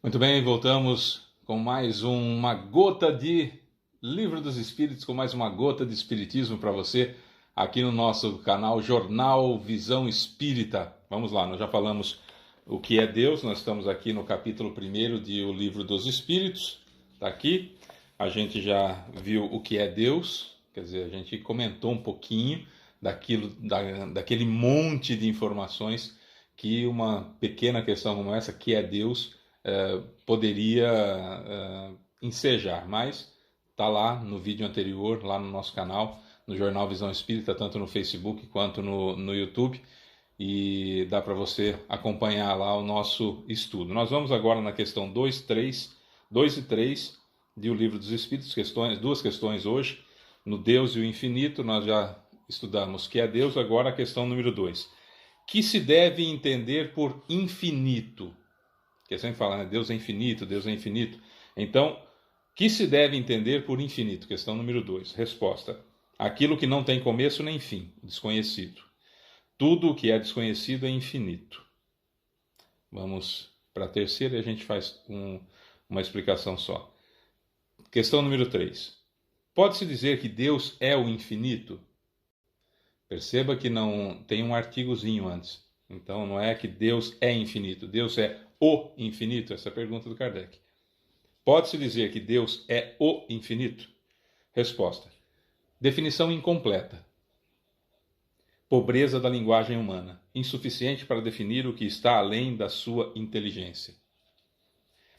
Muito bem, voltamos com mais uma gota de Livro dos Espíritos, com mais uma gota de Espiritismo para você, aqui no nosso canal Jornal Visão Espírita. Vamos lá, nós já falamos o que é Deus, nós estamos aqui no capítulo 1 de O Livro dos Espíritos, está aqui. A gente já viu o que é Deus, quer dizer, a gente comentou um pouquinho daquele monte de informações que uma pequena questão como essa, que é Deus, poderia ensejar, mas está lá no vídeo anterior, lá no nosso canal, no Jornal Visão Espírita, tanto no Facebook quanto no YouTube, e dá para você acompanhar lá o nosso estudo. Nós vamos agora na questão 2 e 3 de O Livro dos Espíritos, duas questões hoje, no Deus e o Infinito. Nós já estudamos que é Deus, agora a questão número 2. Que se deve entender por infinito? Porque sempre fala, né? Deus é infinito, Deus é infinito. Então, que se deve entender por infinito? Questão número 2. Resposta. Aquilo que não tem começo nem fim, desconhecido. Tudo o que é desconhecido é infinito. Vamos para a terceira e a gente faz uma explicação só. Questão número 3. Pode-se dizer que Deus é o infinito? Perceba que não tem um artigozinho antes. Então não é que Deus é infinito, Deus é o infinito? Essa é a pergunta do Kardec. Pode-se dizer que Deus é o infinito? Resposta. Definição incompleta. Pobreza da linguagem humana, insuficiente para definir o que está além da sua inteligência.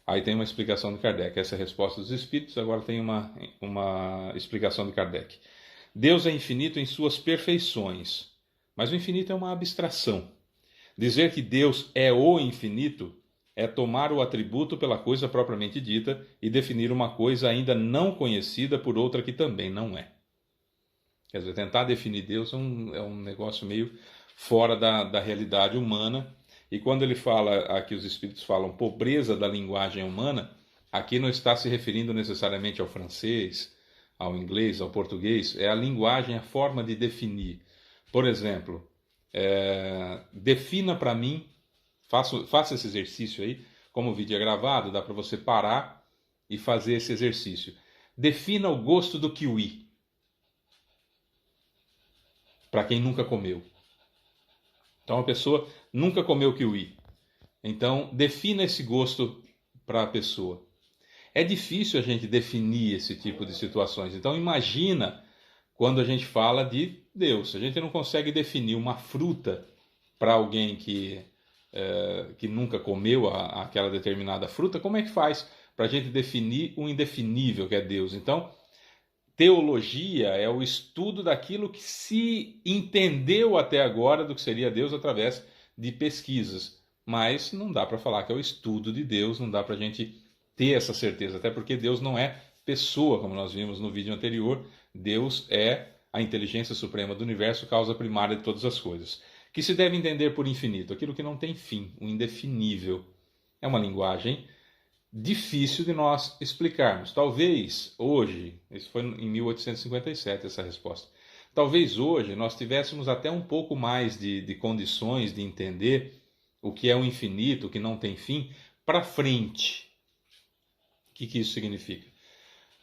Aí tem uma explicação de Kardec. Essa é a resposta dos Espíritos, agora tem uma explicação de Kardec. Deus é infinito em suas perfeições, mas o infinito é uma abstração. Dizer que Deus é o infinito é tomar o atributo pela coisa propriamente dita e definir uma coisa ainda não conhecida por outra que também não é. Quer dizer, tentar definir Deus é um negócio meio fora da realidade humana. E quando ele fala, aqui os Espíritos falam pobreza da linguagem humana, aqui não está se referindo necessariamente ao francês, ao inglês, ao português, é a linguagem, a forma de definir. Por exemplo, defina para mim, faça esse exercício aí, como o vídeo é gravado, dá para você parar e fazer esse exercício. Defina o gosto do kiwi, para quem nunca comeu. Então a pessoa nunca comeu kiwi, então defina esse gosto para a pessoa. É difícil a gente definir esse tipo de situações. Então imagina quando a gente fala de Deus. A gente não consegue definir uma fruta para alguém que nunca comeu aquela determinada fruta. Como é que faz para a gente definir o indefinível que é Deus? Então, teologia é o estudo daquilo que se entendeu até agora do que seria Deus através de pesquisas. Mas não dá para falar que é o estudo de Deus, não dá para a gente ter essa certeza, até porque Deus não é pessoa, como nós vimos no vídeo anterior. Deus é a inteligência suprema do universo, causa primária de todas as coisas. Que se deve entender por infinito? Aquilo que não tem fim, o indefinível. É uma linguagem difícil de nós explicarmos. Talvez hoje, isso foi em 1857 essa resposta, talvez hoje nós tivéssemos até um pouco mais de condições de entender o que é o infinito, o que não tem fim, para frente. O que isso significa?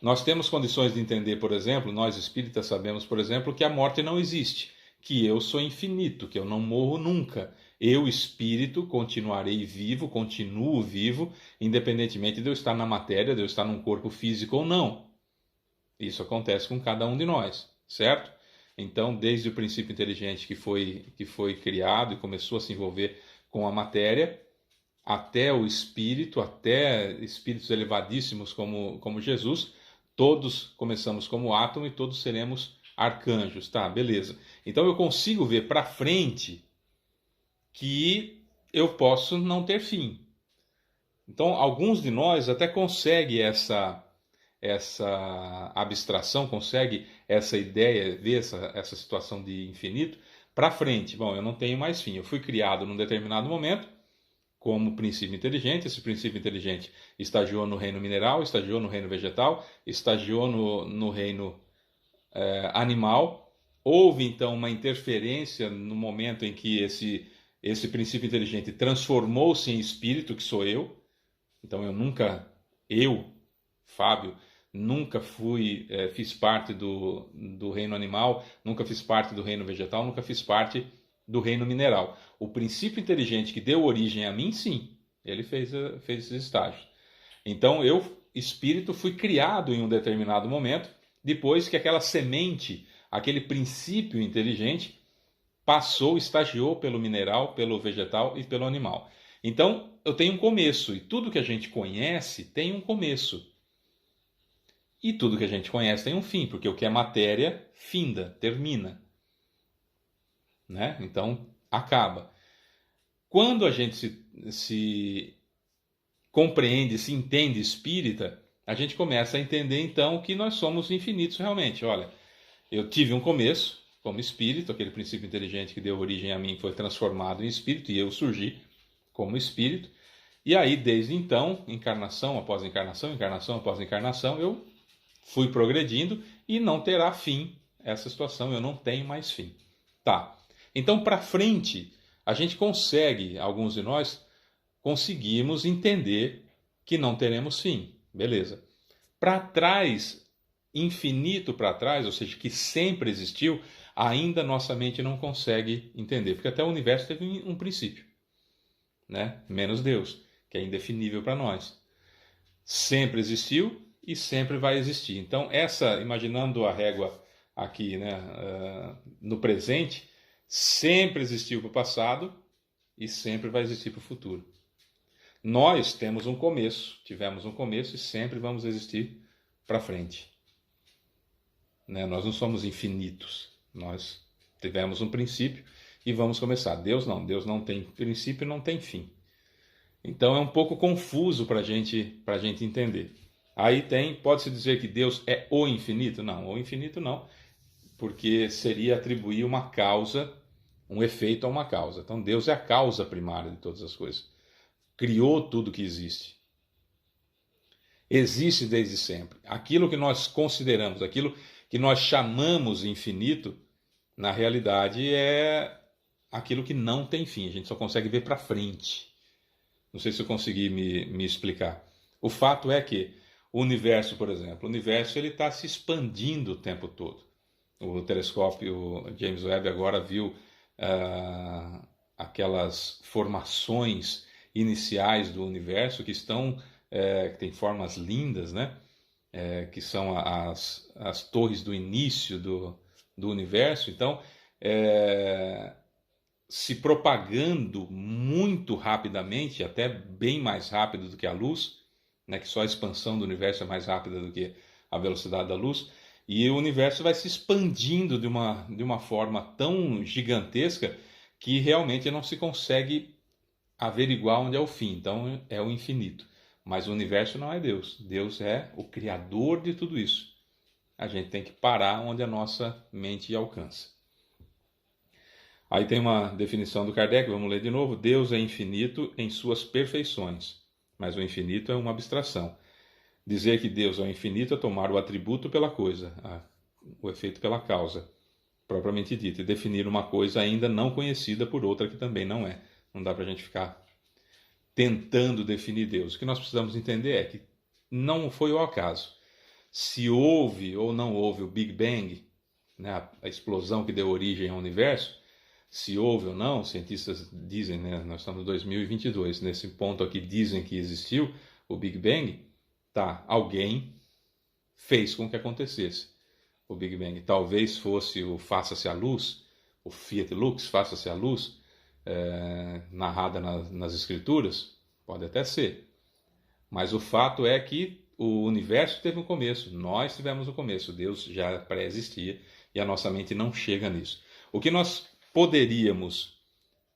Nós temos condições de entender, por exemplo, nós espíritas sabemos, por exemplo, que a morte não existe, que eu sou infinito, que eu não morro nunca. Eu, espírito, continuarei vivo, continuo vivo, independentemente de eu estar na matéria, de eu estar num corpo físico ou não. Isso acontece com cada um de nós, certo? Então, desde o princípio inteligente que foi criado e começou a se envolver com a matéria, até o espírito, até espíritos elevadíssimos como Jesus, todos começamos como átomo e todos seremos arcanjos, tá? Beleza. Então eu consigo ver para frente que eu posso não ter fim. Então alguns de nós até conseguem essa abstração, consegue essa ideia, ver essa situação de infinito para frente. Bom, eu não tenho mais fim. Eu fui criado num determinado momento como princípio inteligente. Esse princípio inteligente estagiou no reino mineral, estagiou no reino vegetal, estagiou no reino animal. Houve então uma interferência no momento em que esse princípio inteligente transformou-se em espírito, que sou eu. Então Fábio, nunca fiz parte do reino animal, nunca fiz parte do reino vegetal, nunca fiz parte do reino mineral. O princípio inteligente que deu origem a mim, sim, ele fez esses estágios. Então espírito, fui criado em um determinado momento, depois que aquela semente, aquele princípio inteligente, estagiou pelo mineral, pelo vegetal e pelo animal. Então, eu tenho um começo, e tudo que a gente conhece tem um começo. E tudo que a gente conhece tem um fim, porque o que é matéria, finda, termina. Né? Então, acaba. Quando a gente se compreende, se entende espírita, a gente começa a entender, então, que nós somos infinitos realmente. Olha, eu tive um começo como espírito, aquele princípio inteligente que deu origem a mim foi transformado em espírito, e eu surgi como espírito. E aí, desde então, encarnação após encarnação, encarnação após encarnação, eu fui progredindo e não terá fim essa situação, eu não tenho mais fim. Tá. Então, para frente, a gente consegue, alguns de nós, conseguimos entender que não teremos fim. Beleza. Para trás, infinito para trás, ou seja, que sempre existiu, ainda nossa mente não consegue entender, porque até o universo teve um princípio, né? Menos Deus, que é indefinível para nós. Sempre existiu e sempre vai existir. Então, imaginando a régua aqui, né, no presente, sempre existiu para o passado e sempre vai existir para o futuro. Nós tivemos um começo e sempre vamos existir para frente. Né? Nós não somos infinitos, nós tivemos um princípio e vamos começar. Deus não tem princípio e não tem fim. Então é um pouco confuso para a gente entender. Aí pode-se dizer que Deus é o infinito? Não, o infinito não, porque seria atribuir uma causa, um efeito a uma causa. Então Deus é a causa primária de todas as coisas. Criou tudo que existe. Existe desde sempre. Aquilo que nós consideramos, aquilo que nós chamamos infinito, na realidade é aquilo que não tem fim. A gente só consegue ver para frente. Não sei se eu consegui me explicar. O fato é que o universo, por exemplo, ele está se expandindo o tempo todo. O telescópio James Webb agora viu aquelas formações iniciais do universo que tem formas lindas, né? Que são as torres do início do universo. Então, se propagando muito rapidamente, até bem mais rápido do que a luz, né? Que só a expansão do universo é mais rápida do que a velocidade da luz. E o universo vai se expandindo de uma forma tão gigantesca que realmente não se consegue averiguar onde é o fim. Então é o infinito. Mas o universo não é Deus. Deus é o criador de tudo isso. A gente tem que parar onde a nossa mente alcança. Aí tem uma definição do Kardec, vamos ler de novo. Deus é infinito em suas perfeições, mas o infinito é uma abstração. Dizer que Deus é o infinito é tomar o atributo pela coisa, o efeito pela causa, propriamente dito, e definir uma coisa ainda não conhecida por outra que também não é. Não dá para a gente ficar tentando definir Deus. O que nós precisamos entender é que não foi o acaso. Se houve ou não houve o Big Bang, né, a explosão que deu origem ao universo, se houve ou não, cientistas dizem, né, nós estamos em 2022, nesse ponto aqui dizem que existiu o Big Bang, tá, alguém fez com que acontecesse o Big Bang. Talvez fosse o Faça-se a Luz, o Fiat Lux, Faça-se a Luz, narrada nas escrituras, pode até ser. Mas o fato é que o universo teve um começo, nós tivemos um começo, Deus já pré-existia e a nossa mente não chega nisso. O que nós poderíamos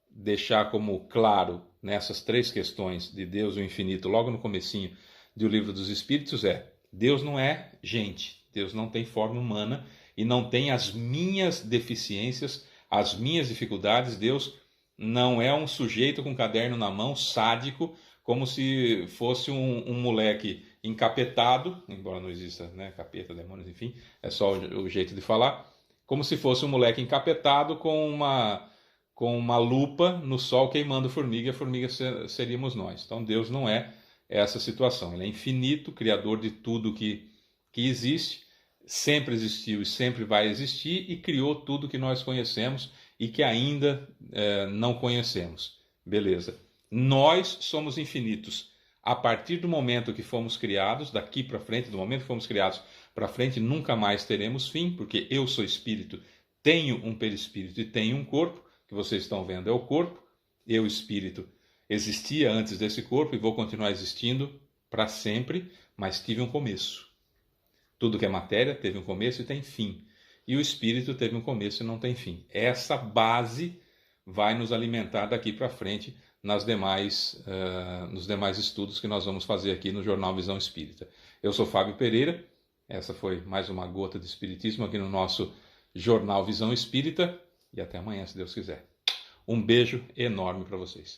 deixar como claro nessas três questões de Deus e o infinito, logo no comecinho do Livro dos Espíritos, Deus não é gente, Deus não tem forma humana e não tem as minhas deficiências, as minhas dificuldades. Deus não é um sujeito com um caderno na mão, sádico, como se fosse um moleque encapetado, embora não exista, né, capeta, demônios, enfim, é só o jeito de falar, como se fosse um moleque encapetado com uma lupa no sol queimando formiga, e a formiga seríamos nós. Então Deus não é essa situação. Ele é infinito, criador de tudo que existe, sempre existiu e sempre vai existir, e criou tudo que nós conhecemos e que ainda não conhecemos. Beleza. Nós somos infinitos. A partir do momento que fomos criados, daqui para frente, do momento que fomos criados para frente, nunca mais teremos fim, porque eu sou espírito, tenho um perispírito e tenho um corpo, que vocês estão vendo é o corpo, eu, espírito, existia antes desse corpo e vou continuar existindo para sempre, mas tive um começo. Tudo que é matéria teve um começo e tem fim. E o espírito teve um começo e não tem fim. Essa base vai nos alimentar daqui para frente nos demais estudos que nós vamos fazer aqui no Jornal Visão Espírita. Eu sou Fábio Pereira, essa foi mais uma gota de espiritismo aqui no nosso Jornal Visão Espírita, e até amanhã, se Deus quiser. Um beijo enorme para vocês.